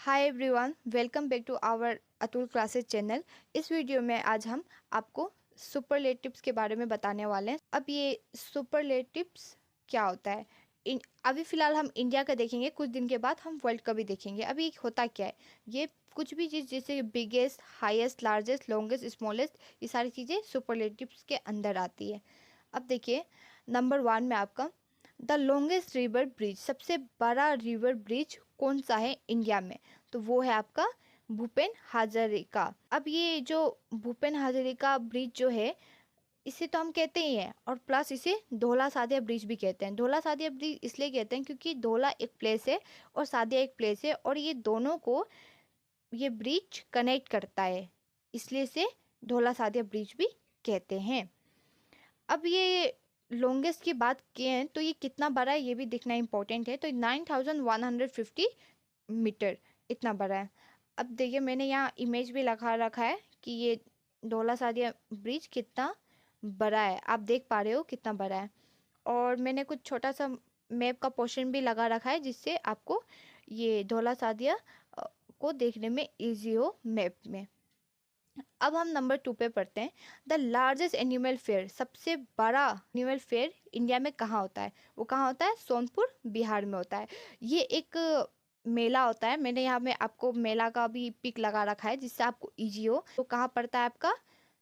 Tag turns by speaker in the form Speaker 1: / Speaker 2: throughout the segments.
Speaker 1: Hi everyone, welcome back to our Atul classes channel. इस video में आज हम आपको सुपरलेटिव्स के बारे में बताने वाले हैं। अब ये सुपरलेटिव्स क्या होता है? अभी फ़िलहाल हम इंडिया का देखेंगे, कुछ दिन के बाद हम वर्ल्ड का भी देखेंगे। अभी होता क्या है, ये कुछ भी चीज़ जैसे biggest, highest, largest, longest, smallest, ये सारी चीज़ें सुपरलेटिव्स के अंदर आती है। अब देखिए, नंबर 1 में आपका द लॉन्गेस्ट रिवर ब्रिज, सबसे बड़ा रिवर ब्रिज कौन सा है इंडिया में? तो वो है आपका भूपेन हाजरिका। अब ये जो भूपेन हाजरिका ब्रिज जो है, इसे तो हम कहते ही हैं, और प्लस इसे धौला सादिया ब्रिज भी कहते हैं। धौला सादिया ब्रिज इसलिए कहते हैं क्योंकि धौला एक प्लेस है और सादिया एक प्लेस है, और ये दोनों को ये ब्रिज कनेक्ट करता है, इसलिए इसे धौला सादिया ब्रिज भी कहते हैं। अब ये लॉन्गेस्ट की बात किए तो ये कितना बड़ा है ये भी देखना इंपॉर्टेंट है। तो 9150 मीटर इतना बड़ा है। अब देखिए, मैंने यहाँ इमेज भी लगा रखा है कि ये धौला सादिया ब्रिज कितना बड़ा है। आप देख पा रहे हो कितना बड़ा है। और मैंने कुछ छोटा सा मैप का पोर्शन भी लगा रखा है जिससे आपको ये धौला सादिया को देखने में इजी हो मैप में। अब हम नंबर 2 पे पढ़ते हैं। द लार्जेस्ट एनिमल फेयर, सबसे बड़ा एनिमल फेयर इंडिया में कहाँ होता है? वो कहाँ होता है? सोनपुर, बिहार में होता है। ये एक मेला होता है। मैंने यहाँ में आपको मेला का भी पिक लगा रखा है जिससे आपको इजी हो। तो कहाँ पड़ता है आपका?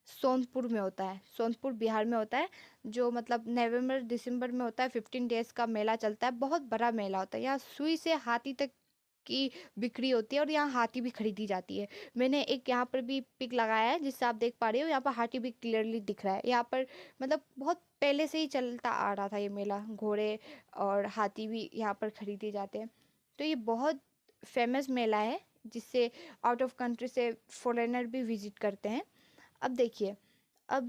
Speaker 1: सोनपुर में होता है, सोनपुर बिहार में होता है। जो मतलब नवंबर दिसंबर में होता है। 15 डेज का मेला चलता है, बहुत बड़ा मेला होता है। यहाँ सुई से हाथी तक की बिक्री होती है और यहाँ हाथी भी खरीदी जाती है। मैंने एक यहाँ पर भी पिक लगाया है जिससे आप देख पा रहे हो, यहाँ पर हाथी भी क्लियरली दिख रहा है। यहाँ पर मतलब बहुत पहले से ही चलता आ रहा था ये मेला। घोड़े और हाथी भी यहाँ पर खरीदे जाते हैं। तो ये बहुत फेमस मेला है जिससे आउट ऑफ कंट्री से फॉरेनर भी विजिट करते हैं। अब देखिए, अब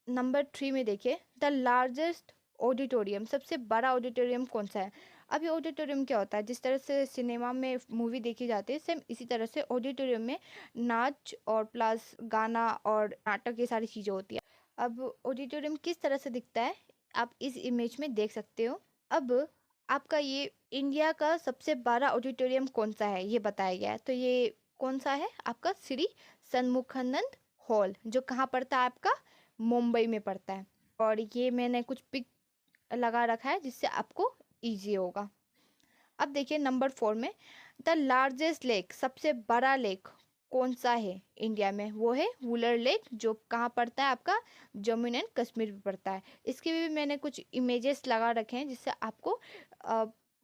Speaker 1: नंबर 3 में देखिए, द लार्जेस्ट ऑडिटोरियम, सबसे बड़ा ऑडिटोरियम कौन सा है? अब ये ऑडिटोरियम क्या होता है? जिस तरह से सिनेमा में मूवी देखी जाती है, सेम इसी तरह से ऑडिटोरियम में नाच और प्लस गाना और नाटक, ये सारी चीज़ें होती है। अब ऑडिटोरियम किस तरह से दिखता है आप इस इमेज में देख सकते हो। अब आपका ये इंडिया का सबसे बड़ा ऑडिटोरियम कौन सा है ये बताया गया है। तो ये कौन सा है? आपका श्री सन्मुखानंद हॉल, जो कहाँ पड़ता है? आपका मुंबई में पड़ता है। और ये मैंने कुछ पिक लगा रखा है जिससे आपको इजी होगा। अब देखिए नंबर 4 में, द लार्जेस्ट लेक, सबसे बड़ा लेक कौन सा है इंडिया में? वो है वुलर लेक, जो कहाँ पड़ता है? आपका जम्मू एंड कश्मीर में पड़ता है। इसके भी मैंने कुछ इमेजेस लगा रखे हैं जिससे आपको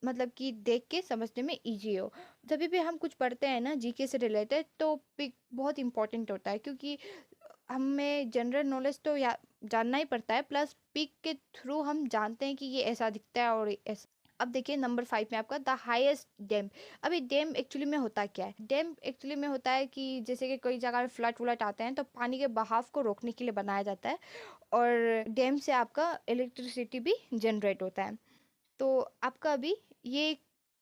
Speaker 1: मतलब कि देख के समझने में इजी हो। जब भी हम कुछ पढ़ते हैं ना जीके से रिलेटेड, तो पिक बहुत इंपॉर्टेंट होता है क्योंकि हमें जनरल नॉलेज तो या जानना ही पड़ता है, प्लस पिक के थ्रू हम जानते हैं कि ये ऐसा दिखता है और ऐसा। अब देखिए नंबर 5 में आपका द हाईएस्ट डैम। अभी डैम एक्चुअली में होता क्या है? डैम एक्चुअली में होता है कि जैसे कि कई जगह फ्लड व्लड आते हैं तो पानी के बहाव को रोकने के लिए बनाया जाता है, और डैम से आपका इलेक्ट्रिसिटी भी जनरेट होता है। तो आपका अभी ये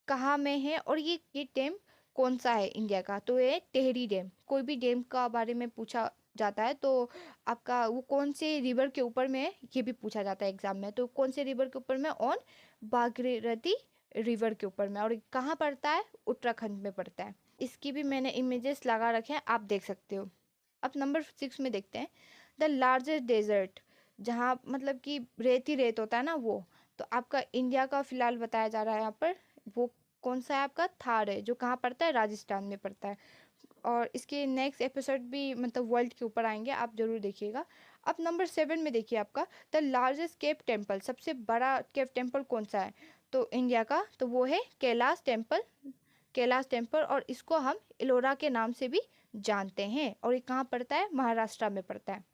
Speaker 1: कहाँ में है और ये डैम कौन सा है इंडिया का? तो ये टेहरी डैम। कोई भी डैम का बारे में पूछा जाता है तो आपका वो कौन से रिवर के ऊपर में है ये भी पूछा जाता है एग्जाम में। तो कौन से रिवर के ऊपर में? ऑन भागीरथी रिवर के ऊपर में। और कहाँ पड़ता है? उत्तराखंड में पड़ता है। इसकी भी मैंने इमेजेस लगा रखे हैं, आप देख सकते हो। अब नंबर 6 में देखते हैं, द लार्जेस्ट डेजर्ट, जहाँ मतलब कि रेत ही रेत होता है ना वो। तो आपका इंडिया का फिलहाल बताया जा रहा है यहाँ पर, वो कौन सा है? आपका थार है, जो कहाँ पड़ता है? राजस्थान में पड़ता है। और इसके नेक्स्ट एपिसोड भी मतलब वर्ल्ड के ऊपर आएंगे, आप जरूर देखिएगा। अब नंबर 7 में देखिए आपका द लार्जेस्ट केव टेम्पल, सबसे बड़ा केव टेम्पल कौन सा है तो इंडिया का? तो वो है कैलाश टेम्पल। कैलाश टेम्पल, और इसको हम इलोरा के नाम से भी जानते हैं। और ये कहाँ पड़ता है? महाराष्ट्र में पड़ता है।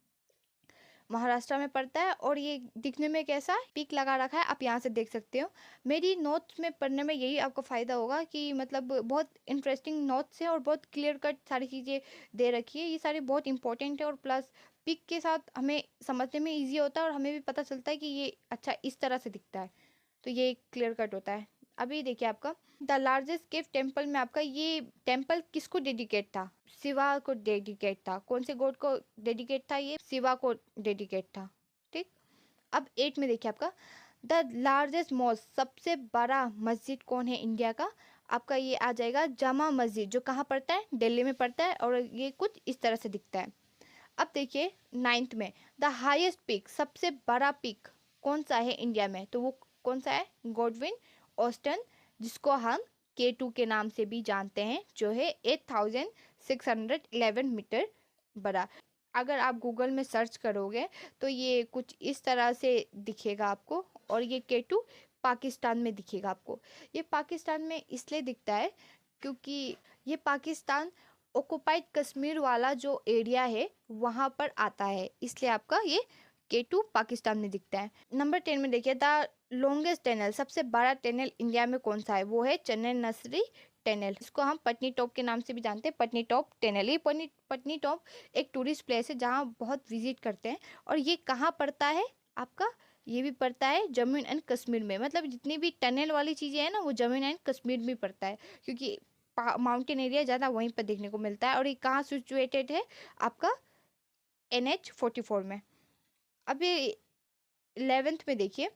Speaker 1: महाराष्ट्र में पड़ता है। और ये दिखने में कैसा पिक लगा रखा है, आप यहाँ से देख सकते हो। मेरी नोट्स में पढ़ने में यही आपको फ़ायदा होगा कि मतलब बहुत इंटरेस्टिंग नोट्स है और बहुत क्लियर कट सारी चीज़ें दे रखी है। ये सारी बहुत इंपॉर्टेंट है और प्लस पिक के साथ हमें समझने में ईजी होता है और हमें भी पता चलता है कि ये अच्छा इस तरह से दिखता है। तो ये क्लियर कट होता है। अभी देखिए आपका द लार्जेस्ट केव टेम्पल में आपका ये टेम्पल किसको डेडिकेट था? शिवा को डेडिकेट था। कौन से गॉड को डेडिकेट था? ये शिवा को डेडिकेट था। ठीक। अब 8 में देखिए आपका द लार्जेस्ट मॉस्क, सबसे बड़ा मस्जिद कौन है इंडिया का? आपका ये आ जाएगा जामा मस्जिद, जो कहाँ पड़ता है, दिल्ली में पड़ता है, और ये कुछ इस तरह से दिखता है। अब देखिए 9th में, द हाईएस्ट पीक, सबसे बड़ा पीक कौन सा है इंडिया में, तो वो कौन सा है, गॉडविन ऑस्टन, जिसको हम K2 के नाम से भी जानते हैं, जो है 8611 मीटर बड़ा। अगर आप गूगल में सर्च करोगे तो ये कुछ इस तरह से दिखेगा आपको, और ये K2 पाकिस्तान में दिखेगा आपको। ये पाकिस्तान में इसलिए दिखता है क्योंकि ये पाकिस्तान ऑक्युपाइड कश्मीर वाला जो एरिया है वहाँ पर आता है, इसलिए आपका ये K2 पाकिस्तान में दिखता है। नंबर 10 में देखिए, द लॉन्गेस्ट टनल, सबसे बड़ा टनल इंडिया में कौन सा है, वो है चेन्नई नसरी टनल, इसको हम पटनी टॉप के नाम से भी जानते हैं, पटनी टॉप टनल। ये पटनी टॉप एक टूरिस्ट प्लेस है जहाँ बहुत विजिट करते हैं, और ये कहाँ पड़ता है आपका, ये भी पड़ता है जम्मू एंड कश्मीर में। मतलब जितनी भी टनल वाली चीज़ें हैं ना, वो जम्मू एंड कश्मीर में पड़ता है, क्योंकि माउंटेन एरिया ज़्यादा वहीं पर देखने को मिलता है। और ये कहाँ सिचुएटेड है आपका, NH44 में। अभी 11th में देखिए,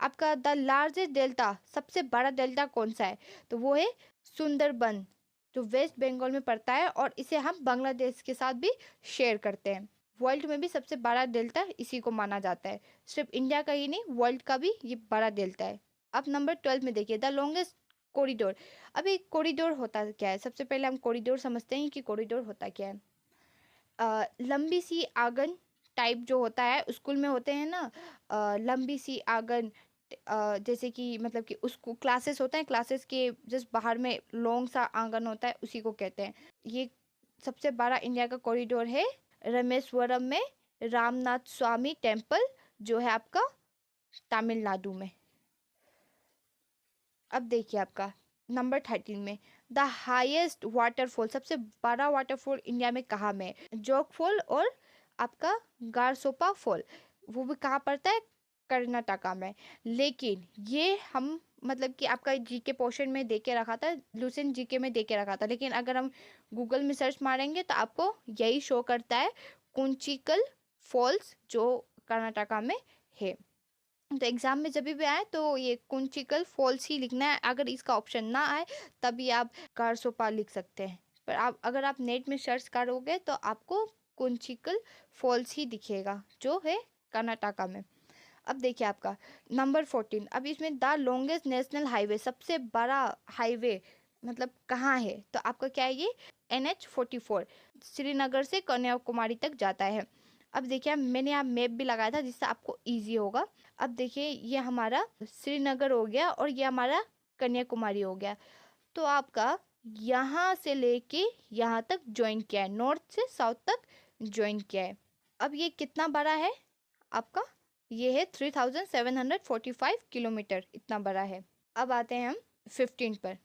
Speaker 1: आपका द लार्जेस्ट डेल्टा, सबसे बड़ा डेल्टा कौन सा है, तो वो है सुंदरबन, जो वेस्ट बंगाल में पड़ता है, और इसे हम बांग्लादेश के साथ भी शेयर करते हैं। वर्ल्ड में भी सबसे बड़ा डेल्टा इसी को माना जाता है, सिर्फ इंडिया का ही नहीं, वर्ल्ड का भी ये बड़ा डेल्टा है। अब नंबर 12 में देखिए, द लॉन्गेस्ट कॉरिडोर। अभी कॉरिडोर होता क्या है, सबसे पहले हम कॉरिडोर समझते हैं कि कॉरिडोर होता क्या है। लंबी सी आंगन टाइप जो होता है, स्कूल में होते हैं ना, लंबी सी आंगन, जैसे कि मतलब कि उसको क्लासेस होता है, क्लासेस के जस्ट बाहर में लॉन्ग सा आंगन होता है, उसी को कहते हैं। ये सबसे बड़ा इंडिया का कॉरिडोर है रामेश्वरम में, रामनाथ स्वामी टेम्पल, जो है आपका तमिलनाडु में। अब देखिए आपका नंबर 13 में, द हाईएस्ट वाटरफॉल, सबसे बड़ा वाटरफॉल इंडिया में कहाँ में, जोग फॉल और आपका गारसोपा फॉल, वो भी कहाँ पड़ता है, कर्नाटका में। लेकिन ये हम मतलब कि आपका जीके पोर्शन में दे के रखा था, लूसेंट जीके में दे के रखा था, लेकिन अगर हम गूगल में सर्च मारेंगे तो आपको यही शो करता है, कुंचिकल फॉल्स, जो कर्नाटका में है। तो एग्जाम में जब भी आए तो ये कुंचिकल फॉल्स ही लिखना है, अगर इसका ऑप्शन ना आए तभी आप कारसोपा लिख सकते हैं, पर आप अगर आप नेट में सर्च करोगे तो आपको कुंचिकल फॉल्स ही दिखेगा, जो है कर्नाटका में। अब देखिए आपका नंबर 14, अब इसमें द लॉन्गेस्ट नेशनल हाईवे, सबसे बड़ा हाईवे मतलब कहाँ है, तो आपका क्या है, ये NH44 श्रीनगर से कन्याकुमारी तक जाता है। अब देखिए मैंने यहाँ मैप भी लगाया था जिससे आपको इजी होगा। अब देखिए ये हमारा श्रीनगर हो गया और ये हमारा कन्याकुमारी हो गया, तो आपका यहाँ से लेके यहाँ तक ज्वाइन किया है, नॉर्थ से साउथ तक ज्वाइन किया है। अब ये कितना बड़ा है आपका, ये है 3745 किलोमीटर, इतना बड़ा है। अब आते हैं हम 15 पर,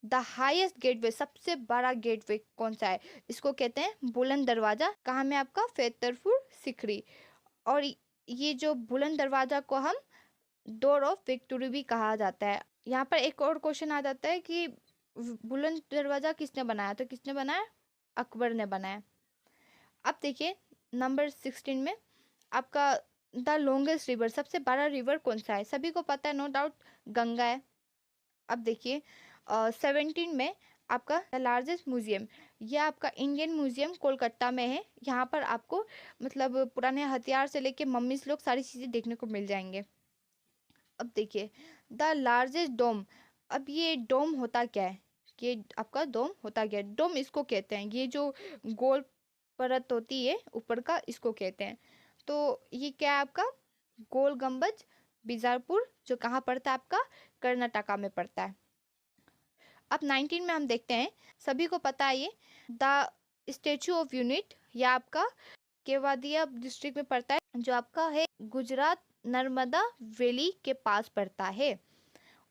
Speaker 1: द हाईएस्ट गेटवे, सबसे बड़ा गेटवे कौन सा है, इसको कहते हैं बुलंद दरवाजा, कहाँ में आपका, फतेहपुर सीकरी। और ये जो बुलंद दरवाजा को हम डोर ऑफ विक्ट्री भी कहा जाता है। यहाँ पर एक और क्वेश्चन आ जाता है कि बुलंद दरवाजा किसने बनाया, तो किसने बनाया, अकबर ने बनाया। अब देखिए नंबर 16 में आपका द लॉन्गेस्ट रिवर, सबसे बड़ा रिवर कौन सा है, सभी को पता है नो डाउट, गंगा है। अब देखिए 17 में आपका द लार्जेस्ट म्यूजियम, यह आपका इंडियन म्यूजियम कोलकाता में है, यहाँ पर आपको मतलब पुराने हथियार से लेके मम्मी लोग सारी चीज़ें देखने को मिल जाएंगे। अब देखिए द लार्जेस्ट डोम, अब ये डोम होता क्या है, ये आपका डोम होता क्या है, डोम इसको कहते हैं, ये जो गोल परत होती है ऊपर का, इसको कहते हैं। तो ये क्या है आपका, गोल गंबज बीजापुर, जो कहाँ पड़ता है आपका, कर्नाटका में पड़ता है। अब 19 में हम देखते हैं, सभी को पता है ये द स्टेचू ऑफ यूनिट, या आपका केवादिया डिस्ट्रिक्ट में पड़ता है, जो आपका है गुजरात नर्मदा वैली के पास पड़ता है।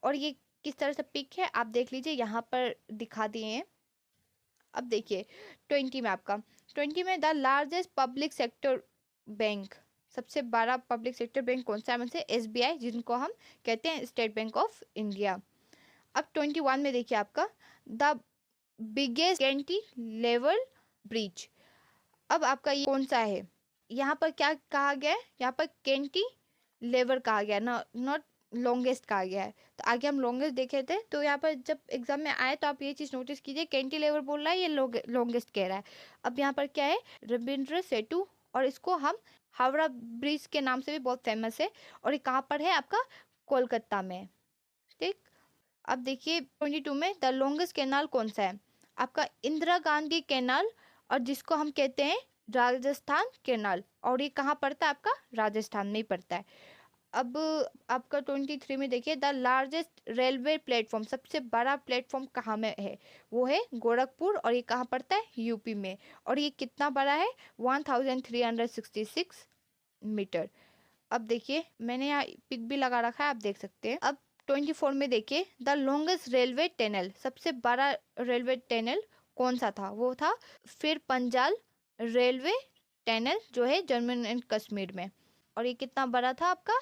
Speaker 1: और ये किस तरह से पिक है आप देख लीजिए, यहाँ पर दिखा दिए हैं। अब देखिए 20 में आपका, 20 में the largest public sector bank, सबसे बड़ा पब्लिक सेक्टर बैंक कौन सा है, मतलब SBI, जिनको हम कहते हैं स्टेट बैंक ऑफ इंडिया। अब 21 में देखिए आपका द बिगेस्ट कैंटिलीवर ब्रिज, अब आपका ये कौन सा है, यहाँ पर क्या कहा गया है, यहाँ पर कैंटिलीवर कहा गया ना, नॉट लॉन्गेस्ट कहा गया है। तो आगे हम लॉन्गेस्ट देखे थे, तो यहाँ पर जब एग्जाम में आए तो आप ये चीज़ नोटिस कीजिए, कैंटिलीवर बोल रहा है, ये लॉन्गेस्ट कह रहा है। अब यहाँ पर क्या है, रविंद्र सेतु, और इसको हम हावड़ा ब्रिज के नाम से भी बहुत फेमस है, और ये कहाँ पर है आपका, कोलकाता में। ठीक, अब देखिए 22 में द लॉन्गेस्ट कैनाल कौन सा है, आपका इंदिरा गांधी कैनाल, और जिसको हम कहते हैं राजस्थान कैनाल, और ये कहाँ पड़ता है आपका, राजस्थान में ही पड़ता है। अब आपका 23 में देखिए द लार्जेस्ट रेलवे प्लेटफॉर्म, सबसे बड़ा प्लेटफॉर्म कहाँ में है, वो है गोरखपुर, और ये कहाँ पड़ता है, यूपी में, और ये कितना बड़ा है, 1366 मीटर। अब देखिए मैंने यहाँ पिक भी लगा रखा है, आप देख सकते हैं। अब 24 में देखिए द लॉन्गेस्ट रेलवे टनल, सबसे बड़ा रेलवे टनल कौन सा था, वो था फिर पंजाल रेलवे टनल, जो है जम्मू एंड कश्मीर में, और ये कितना बड़ा था आपका,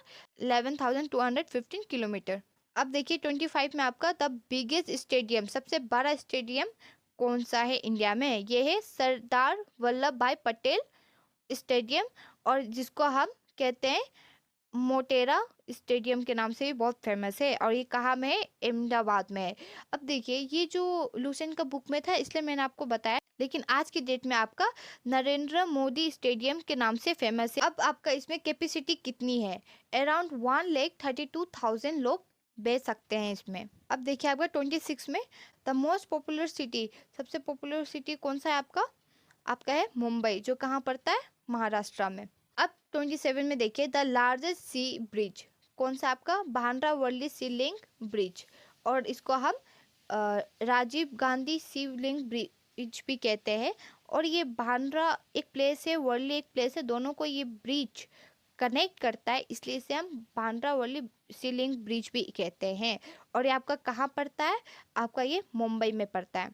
Speaker 1: 11,215 किलोमीटर। अब देखिए 25 में आपका द बिगेस्ट स्टेडियम, सबसे बड़ा स्टेडियम कौन सा है इंडिया में, ये है सरदार वल्लभ भाई पटेल स्टेडियम, और जिसको हम कहते हैं मोटेरा स्टेडियम के नाम से भी बहुत फेमस है, और ये कहाँ में है, अहमदाबाद में है। अब देखिए ये जो लुसेंट का बुक में था इसलिए मैंने आपको बताया, लेकिन आज की डेट में आपका नरेंद्र मोदी स्टेडियम के नाम से फेमस है। अब आपका इसमें कैपेसिटी कितनी है, अराउंड 1,32,000 लोग बैठ सकते हैं इसमें। अब देखिए आपका 26 में द मोस्ट पॉपुलर सिटी, सबसे पॉपुलर सिटी कौन सा है आपका, आपका है मुंबई, जो कहाँ पड़ता है, महाराष्ट्र में। अब 27 में देखिए द लार्जेस्ट सी ब्रिज कौन सा आपका, भांड्रावली सी लिंक ब्रिज, और इसको हम राजीव गांधी सी लिंक ब्रिज भी कहते हैं। और ये भांड्रा एक प्लेस है, वर्ली एक प्लेस है, दोनों को ये ब्रिज कनेक्ट करता है, इसलिए इसे हम भांड्रावली सी लिंक ब्रिज भी कहते हैं। और ये आपका कहाँ पड़ता है, आपका ये मुंबई में पड़ता है।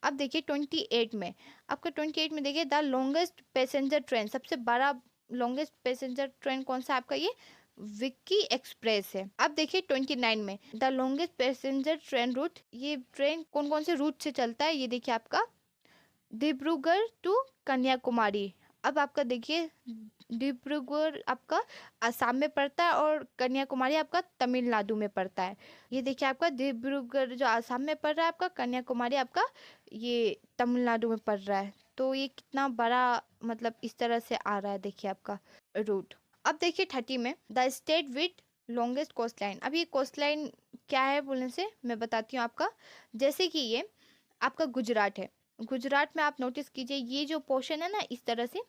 Speaker 1: अब देखिए 28 में, आपका 28 में देखिए द लॉन्गेस्ट पैसेंजर ट्रेन, सबसे बड़ा लॉन्गेस्ट पैसेंजर ट्रेन कौन सा आपका, ये विक्की एक्सप्रेस है। अब देखिए 29 में the longest passenger train route, ये ट्रेन कौन कौन से रूट से चलता है, ये देखिए आपका डिब्रूगढ़ टू कन्याकुमारी। अब आपका देखिए डिब्रूगढ़ आपका असम में पड़ता है, और कन्याकुमारी आपका तमिलनाडु में पड़ता है। ये देखिए आपका डिब्रूगढ़ जो असम में पड़ रहा है आपका, कन्याकुमारी आपका ये तमिलनाडु में पड़ रहा है। तो ये कितना बड़ा मतलब इस तरह से आ रहा है, देखिए आपका रूट। अब देखिए 30 में the state with longest coast line. अब ये कोस्ट लाइन क्या है बोलने से मैं बताती हूँ आपका, जैसे कि ये आपका गुजरात है, गुजरात में आप नोटिस कीजिए ये जो पोर्शन है ना, इस तरह से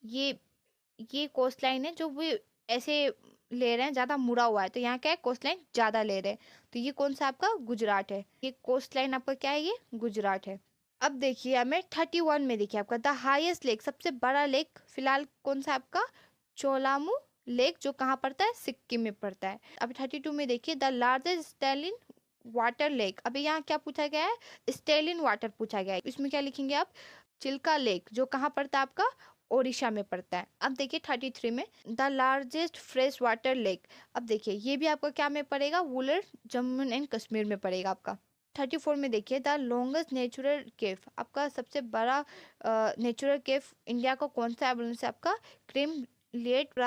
Speaker 1: ये कोस्ट लाइन है, जो वो ऐसे ले रहे हैं, ज़्यादा मुड़ा हुआ है, तो यहाँ क्या है, कोस्ट लाइन ज़्यादा ले रहे हैं, तो ये कौन सा आपका गुजरात है, ये कोस्ट लाइन आपका क्या है, ये गुजरात है। अब देखिए हमें 31 में देखिए आपका द हाईएस्ट लेक, सबसे बड़ा लेक फिलहाल कौन सा आपका, चोलामू लेक, जो कहाँ पड़ता है, सिक्किम में पड़ता है। अब 32 में देखिए the largest Stalin water lake. अभी यहाँ क्या पूछा गया है, स्टेलिन वाटर पूछा गया है, इसमें क्या लिखेंगे आप, चिल्का लेक, जो कहाँ पड़ता है आपका, ओडिशा में पड़ता है। अब देखिए 33 में the largest fresh water lake. अब देखिए ये भी आपका क्या में पड़ेगा, वुलर जम्मू एंड कश्मीर में पड़ेगा आपका। 34 में देखिए द लॉन्गेस्ट नेचुरल केव, आपका सबसे बड़ा नेचुरल केव इंडिया का कौन सा है बोलने से आपका क्रीम लिएट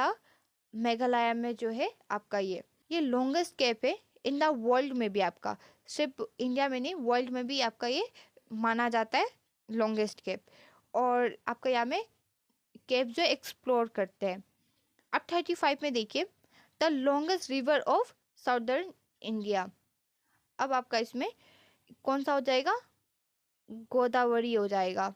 Speaker 1: मेघालय में जो है आपका ये लॉन्गेस्ट केव है इन द वर्ल्ड में भी, आपका सिर्फ इंडिया में नहीं वर्ल्ड में भी आपका ये माना जाता है लॉन्गेस्ट केव। और आपका यहाँ में केव जो एक्सप्लोर करते हैं। अब 35 में देखिए the longest river of southern India. अब आपका इसमें कौन सा हो जाएगा, गोदावरी हो जाएगा।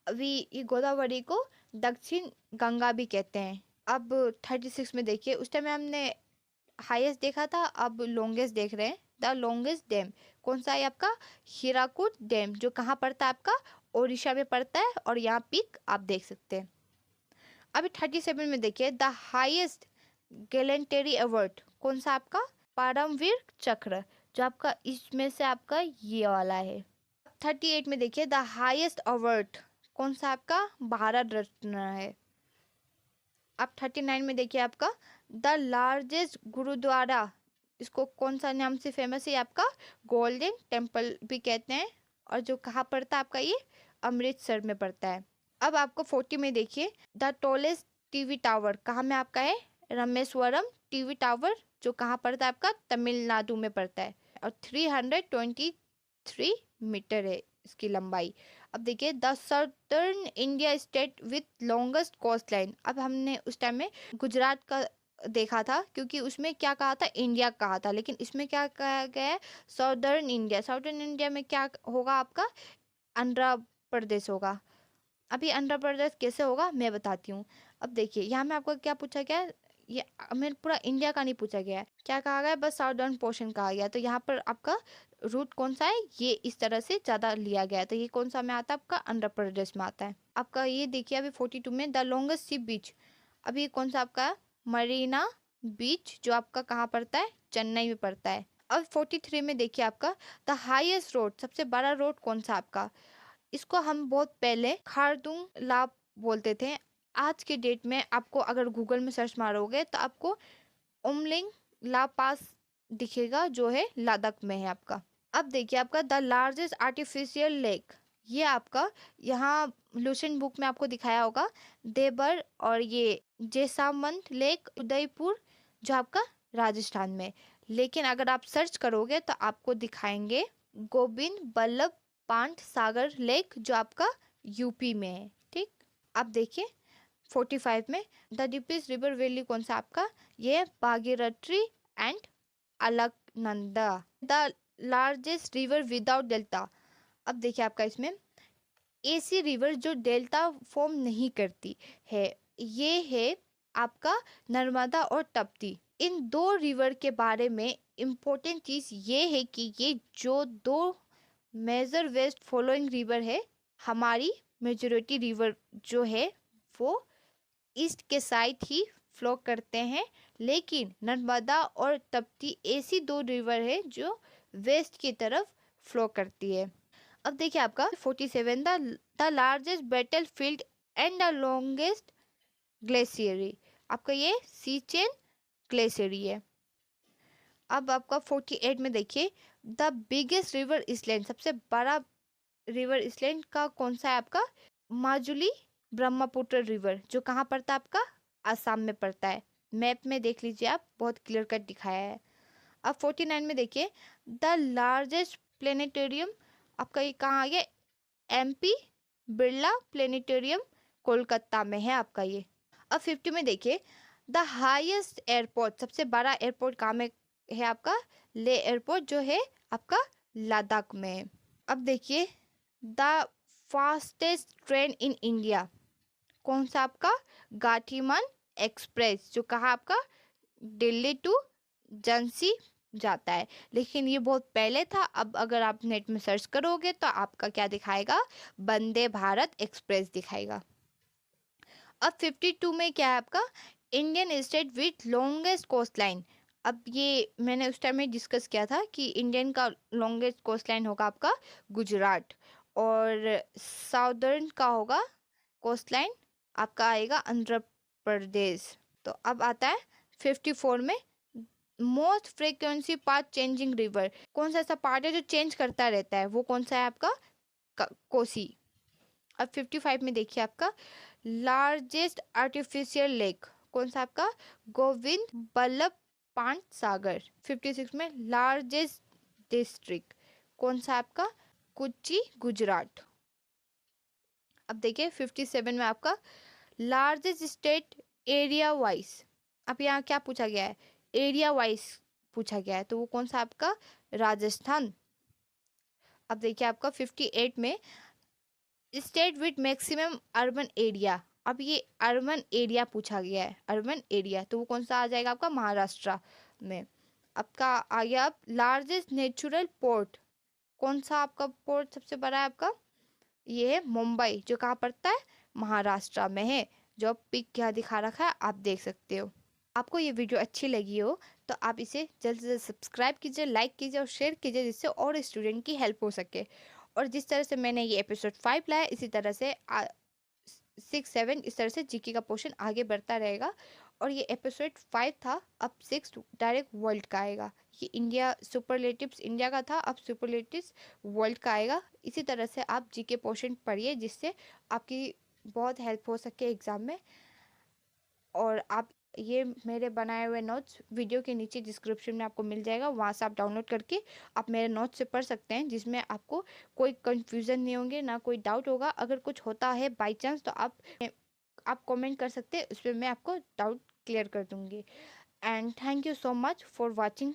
Speaker 1: अभी ये गोदावरी को दक्षिण गंगा भी कहते हैं। अब 36 में देखिए, उस टाइम हमने हाईएस्ट देखा था, अब लॉन्गेस्ट देख रहे हैं। द लॉन्गेस्ट डैम कौन सा है आपका, हीराकुद डैम, जो कहाँ पड़ता है आपका, ओडिशा में पड़ता है, और यहाँ पिक आप देख सकते हैं। अभी 37 में देखिए द हाईएस्ट गैलेंटरी अवार्ड कौन सा आपका, परमवीर चक्र, जो आपका इसमें से आपका ये वाला है। 38 में देखिए द हाईएस्ट अवार्ड कौन सा आपका, भारत रत्न है। अब 39 में देखिए आपका द लार्जेस्ट गुरुद्वारा, इसको कौन सा नाम से फेमस है आपका, गोल्डन टेम्पल भी कहते हैं, और जो कहाँ पड़ता है आपका, ये अमृतसर में पड़ता है। अब आपको 40 में देखिए द टॉलेस्ट टीवी टावर कहाँ में आपका है, रामेश्वरम टीवी टावर जो कहाँ पड़ता है आपका, तमिलनाडु में पड़ता है, और 323 मीटर है इसकी लंबाई। अब देखिए, the southern India state with longest coast line. अब हमने उस टाइम में गुजरात का देखा था, क्योंकि उसमें क्या कहा था, इंडिया कहा था, लेकिन इसमें क्या कहा गया है, साउदर्न इंडिया। साउदर्न इंडिया में क्या होगा आपका, आंध्र प्रदेश होगा। अभी आंध्र प्रदेश कैसे होगा मैं बताती हूँ। अब देखिए, यहाँ में आपको क्या पूछा गया है, ये हमें पूरा इंडिया का नहीं पूछा गया है, क्या कहा गया है, बस साउदर्न पोर्शन कहा गया है। तो यहाँ पर आपका रूट कौन सा है, ये इस तरह से ज़्यादा लिया गया है, तो ये कौन सा में आता है आपका, आंध्र प्रदेश में आता है आपका। ये देखिए अभी 42 में, द लॉन्गेस्ट सी बीच। अभी ये कौन सा आपका, मरीना बीच, जो आपका कहाँ पड़ता है, चेन्नई में पड़ता है। अब 43 में देखिए आपका, द हाईएस्ट रोड, सबसे बड़ा रोड कौन सा आपका, इसको हम बहुत पहले खारदुंग ला बोलते थे। आज के डेट में आपको अगर गूगल में सर्च मारोगे तो आपको उमलिंग ला पास दिखेगा, जो है लद्दाख में है आपका। अब देखिए आपका, द लार्जेस्ट आर्टिफिशियल लेक, ये आपका यहाँ लुसेंट बुक में आपको दिखाया होगा, देबर, और ये जेसामंत लेक उदयपुर, जो आपका राजस्थान में। लेकिन अगर आप सर्च करोगे तो आपको दिखाएंगे गोविंद बल्लभ पांट सागर लेक, जो आपका यूपी में है। ठीक, अब देखिए 45 में, द डीपेस्ट रिवर वैली कौन सा आपका, ये Bhagirathi and Alaknanda. The largest river without delta. अब देखिए आपका इसमें ऐसी रिवर जो डेल्टा फॉर्म नहीं करती है, ये है आपका नर्मदा और तप्ती। इन दो रिवर के बारे में इम्पोर्टेंट चीज़ ये है कि ये जो दो मेजर वेस्ट फॉलोइंग रिवर है, हमारी मेजोरिटी रिवर जो है वो ईस्ट के साइड ही फ्लो करते हैं, लेकिन नर्मदा और तप्ती ऐसी दो रिवर है जो वेस्ट की तरफ फ्लो करती है। अब देखिए आपका 47, the largest battle field and the longest glacier, आपका ये सीचेन ग्लेशियरी है। अब आपका 48 में देखिए, द बिगेस्ट रिवर इसलैंड, सबसे बड़ा रिवर इसलैंड का कौन सा है आपका, माजुली ब्रह्मपुत्र रिवर, जो कहाँ पड़ता है आपका, आसाम में पड़ता है। मैप में देख लीजिए आप, बहुत क्लियर कट दिखाया है। अब 49 में देखिए, द लार्जेस्ट प्लेनेटोरियम, आपका ये कहाँ आ गया, एमपी बिरला प्लेनेटोरियम, कोलकाता में है आपका ये। अब 50 में देखिए, द हाईएस्ट एयरपोर्ट, सबसे बड़ा एयरपोर्ट कहाँ में है आपका, ले एयरपोर्ट, जो है आपका लद्दाख में। अब देखिए, the fastest train in India कौन सा आपका, गाठीमान एक्सप्रेस, जो कहा आपका, दिल्ली टू झांसी जाता है। लेकिन ये बहुत पहले था, अब अगर आप नेट में सर्च करोगे तो आपका क्या दिखाएगा, वंदे भारत एक्सप्रेस दिखाएगा। अब 52 में क्या है आपका, Indian state with longest coast line. अब ये मैंने उस टाइम में डिस्कस किया था कि इंडियन का लॉन्गेस्ट कोस्ट लाइन होगा आपका गुजरात, और साउदर्न का होगा कोस्ट लाइन आपका आएगा आंध्र प्रदेश। तो अब आता है 54 में, most frequency part changing river, कौन सा ऐसा पार्ट है जो चेंज करता रहता है, वो कौन सा है आपका, कोसी। अब 55 में देखिए आपका, लार्जेस्ट आर्टिफिशियल लेक कौन सा आपका, गोविंद बल्लभ पांट सागर। 56 में, लार्जेस्ट डिस्ट्रिक्ट कौन सा आपका, कोच्चि गुजरात। अब देखिए 57 में आपका, लार्जेस्ट स्टेट एरिया वाइज। अब यहाँ क्या पूछा गया है, एरिया वाइज पूछा गया है, तो वो कौन सा आपका, राजस्थान। अब देखिए आपका 58 में, state with maximum urban area. अब ये अर्बन एरिया पूछा गया है, अर्बन एरिया, तो वो कौन सा आ जाएगा आपका, महाराष्ट्र में। आपका आ गया अब, लार्जेस्ट नेचुरल पोर्ट कौन सा आपका, पोर्ट सबसे बड़ा है आपका, ये है मुंबई, जो कहाँ पड़ता है, महाराष्ट्र में है, जो पिक यहाँ दिखा रखा है आप देख सकते हो। आपको ये वीडियो अच्छी लगी हो तो आप इसे जल्द से जल्द सब्सक्राइब कीजिए, लाइक कीजिए और शेयर कीजिए, जिससे और स्टूडेंट की हेल्प हो सके। और जिस तरह से मैंने ये एपिसोड 5 लाया, इसी तरह से 6, 7 इस तरह से जीके का पोर्शन आगे बढ़ता रहेगा। और ये एपिसोड 5 था, अब 6 डायरेक्ट वर्ल्ड का आएगा। ये इंडिया सुपरलेटिव्स इंडिया का था, अब सुपरलेटिव्स वर्ल्ड का आएगा। इसी तरह से आप जीके पोर्शन पढ़िए, जिससे आपकी बहुत हेल्प हो सके एग्ज़ाम में, और आप ये मेरे बनाए हुए नोट्स वीडियो के नीचे डिस्क्रिप्शन में आपको मिल जाएगा, वहाँ से आप डाउनलोड करके आप मेरे नोट्स से पढ़ सकते हैं, जिसमें आपको कोई कन्फ्यूज़न नहीं होंगे, ना कोई डाउट होगा। अगर कुछ होता है बाई चांस तो आप कमेंट कर सकते हैं, उसमें मैं आपको डाउट क्लियर कर दूँगी। And thank you so much for watching